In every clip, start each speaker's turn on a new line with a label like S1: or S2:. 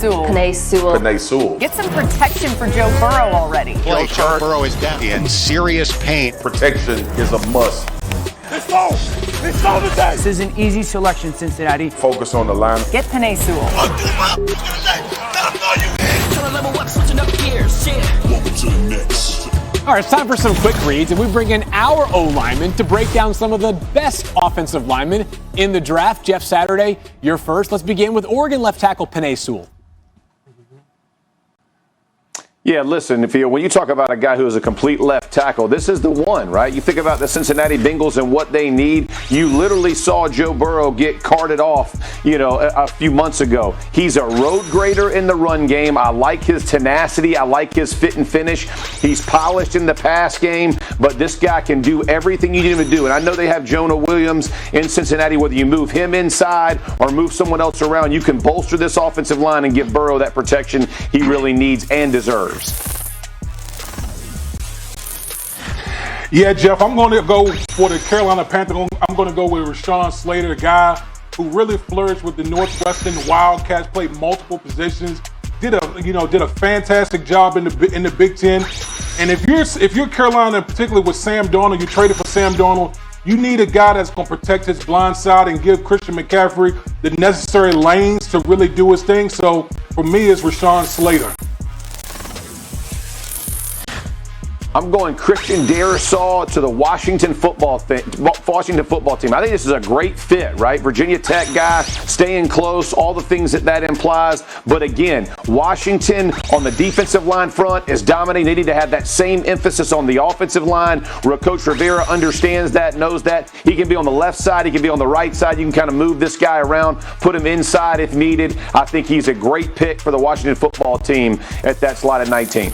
S1: Penei Sewell.
S2: Get some protection for Joe Burrow already.
S3: Joe Burrow is down in serious pain.
S1: Protection is a must.
S4: It's slow today.
S5: This is an easy selection, Cincinnati.
S1: Focus on the line.
S2: Get Penei Sewell.
S4: Welcome to the next.
S6: All right, it's time for some quick reads, and we bring in our O-linemen to break down some of the best offensive linemen in the draft. Jeff Saturday, you're first. Let's begin with Oregon left tackle Penei Sewell.
S7: Yeah, listen, when you talk about a guy who is a complete left tackle, this is the one, right? You think about the Cincinnati Bengals and what they need. You literally saw Joe Burrow get carted off, a few months ago. He's a road grader in the run game. I like his tenacity. I like his fit and finish. He's polished in the pass game, but this guy can do everything you need him to do. And I know they have Jonah Williams in Cincinnati. Whether you move him inside or move someone else around, you can bolster this offensive line and give Burrow that protection he really needs and deserves.
S4: Yeah, Jeff, I'm going to go for the Carolina Panthers. I'm going to go with Rashawn Slater, the guy who really flourished with the Northwestern Wildcats, played multiple positions, did a fantastic job in the Big Ten. And if you're Carolina, particularly with Sam Darnold, you traded for Sam Darnold, you need a guy that's going to protect his blind side and give Christian McCaffrey the necessary lanes to really do his thing. So for me, it's Rashawn Slater.
S7: I'm going Christian Darrisaw to the Washington football team. I think this is a great fit, right? Virginia Tech guy, staying close, all the things that implies. But again, Washington on the defensive line front is dominating. They need to have that same emphasis on the offensive line, where Coach Rivera understands that, knows that. He can be on the left side, he can be on the right side. You can kind of move this guy around, put him inside if needed. I think he's a great pick for the Washington football team at that slot at 19.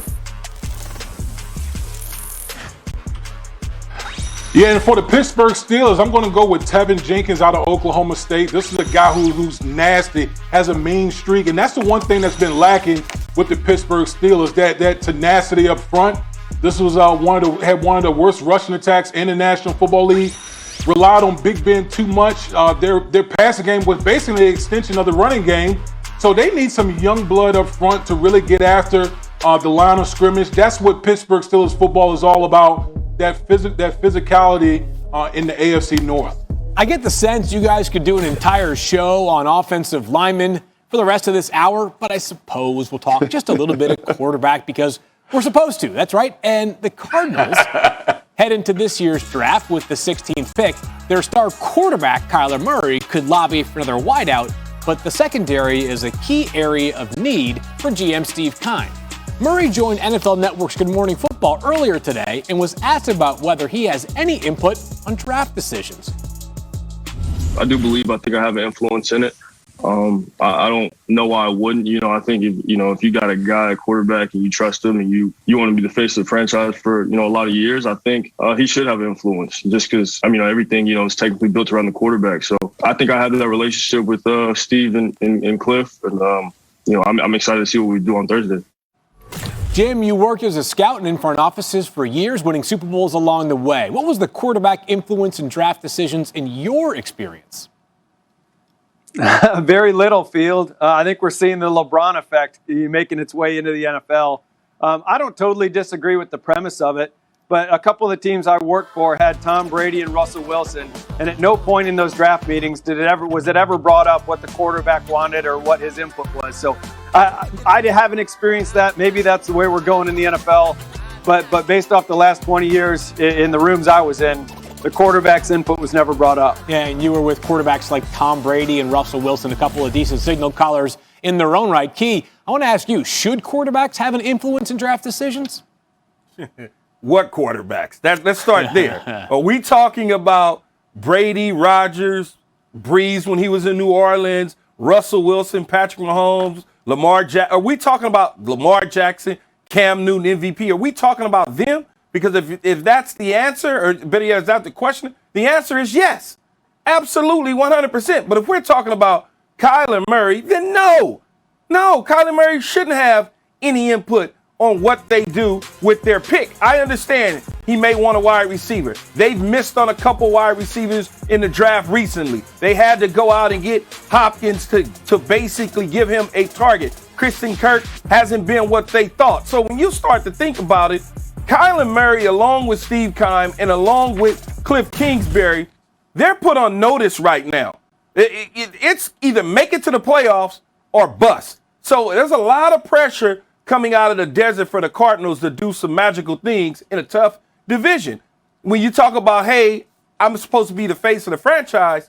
S4: Yeah, and for the Pittsburgh Steelers, I'm going to go with Teven Jenkins out of Oklahoma State. This is a guy who's nasty, has a mean streak, and that's the one thing that's been lacking with the Pittsburgh Steelers, that tenacity up front. This was one of the worst rushing attacks in the National Football League. Relied on Big Ben too much. Their passing game was basically an extension of the running game, so they need some young blood up front to really get after the line of scrimmage. That's what Pittsburgh Steelers football is all about. That physicality in the AFC North.
S6: I get the sense you guys could do an entire show on offensive linemen for the rest of this hour, but I suppose we'll talk just a little bit of quarterback because we're supposed to. That's right. And the Cardinals head into this year's draft with the 16th pick. Their star quarterback, Kyler Murray, could lobby for another wideout, but the secondary is a key area of need for GM Steve Keim. Murray joined NFL Network's Good Morning Football earlier today and was asked about whether he has any input on draft decisions.
S8: I think I have an influence in it. I don't know why I wouldn't. I think if you got a guy at quarterback and you trust him and you want to be the face of the franchise for, a lot of years, I think he should have influence just because, everything, is technically built around the quarterback. So I think I have that relationship with Steve and Cliff. And, I'm excited to see what we do on Thursday.
S6: Jim, you worked as a scout and in front offices for years, winning Super Bowls along the way. What was the quarterback influence in draft decisions in your experience?
S9: Very little, Field. I think we're seeing the LeBron effect making its way into the NFL. I don't totally disagree with the premise of it, but a couple of the teams I worked for had Tom Brady and Russell Wilson, and at no point in those draft meetings was it ever brought up what the quarterback wanted or what his input was. So I haven't experienced that. Maybe that's the way we're going in the NFL, but based off the last 20 years in the rooms I was in, the quarterback's input was never brought up.
S6: Yeah, and you were with quarterbacks like Tom Brady and Russell Wilson, a couple of decent signal callers in their own right. Key, I want to ask you, should quarterbacks have an influence in draft decisions?
S10: What quarterbacks? Let's start there. Are we talking about Brady, Rodgers, Breeze when he was in New Orleans, Russell Wilson, Patrick Mahomes, Lamar Jackson? Are we talking about Lamar Jackson, Cam Newton, MVP? Are we talking about them? Because if that's the answer, or better yet, is that the question? The answer is yes. Absolutely, 100%. But if we're talking about Kyler Murray, then no. No, Kyler Murray shouldn't have any input on what they do with their pick. I understand he may want a wide receiver. They've missed on a couple wide receivers in the draft recently. They had to go out and get Hopkins to basically give him a target. Christian Kirk hasn't been what they thought. So when you start to think about it, Kyler Murray, along with Steve Keim and along with Cliff Kingsbury, they're put on notice right now. It's either make it to the playoffs or bust. So there's a lot of pressure coming out of the desert for the Cardinals to do some magical things in a tough division. When you talk about, hey, I'm supposed to be the face of the franchise,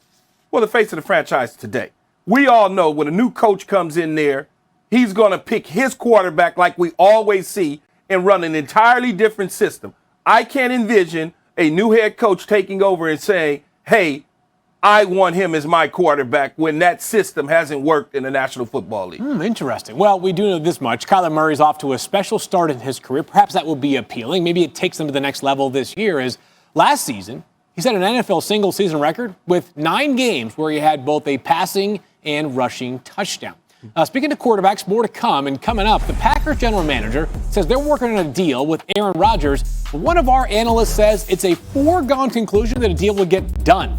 S10: well, the face of the franchise today. We all know when a new coach comes in there, he's going to pick his quarterback like we always see and run an entirely different system. I can't envision a new head coach taking over and saying, hey, I want him as my quarterback when that system hasn't worked in the National Football League.
S6: Interesting. Well, we do know this much. Kyler Murray's off to a special start in his career. Perhaps that will be appealing. Maybe it takes him to the next level this year. As last season, he set an NFL single-season record with 9 games where he had both a passing and rushing touchdown. Speaking of quarterbacks, more to come. And coming up, the Packers general manager says they're working on a deal with Aaron Rodgers. But one of our analysts says it's a foregone conclusion that a deal will get done.